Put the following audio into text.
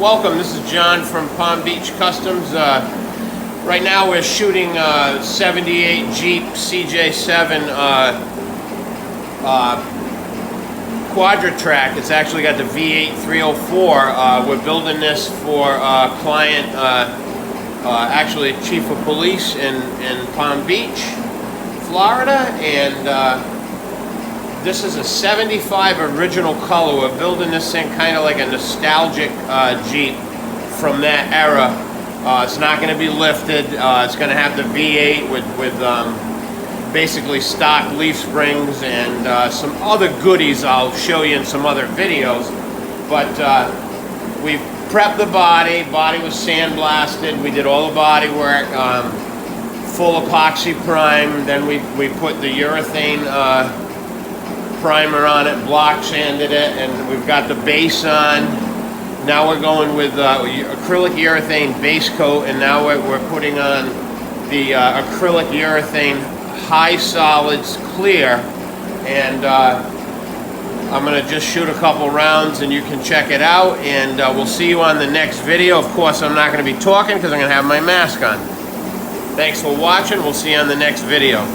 Welcome, this is John from Palm Beach Customs. Right now we're shooting 78 Jeep CJ-7 Quadra-Track. It's actually got the V8 304. We're building this for a client, actually Chief of Police in Palm Beach, Florida, and this is a 75 original color. We're building this thing kind of like a nostalgic Jeep from that era. It's not going to be lifted. It's going to have the V8 with basically stock leaf springs and some other goodies I'll show you in some other videos. But we've prepped the body. Body was sandblasted. We did all the body work, full epoxy prime. Then we put the urethane primer on it, block sanded it, and we've got the base on. Now we're going with acrylic urethane base coat, and now we're putting on the acrylic urethane high solids clear. And I'm going to just shoot a couple rounds and you can check it out, and we'll see you on the next video. Of course, I'm not going to be talking because I'm going to have my mask on. Thanks for watching. We'll see you on the next video.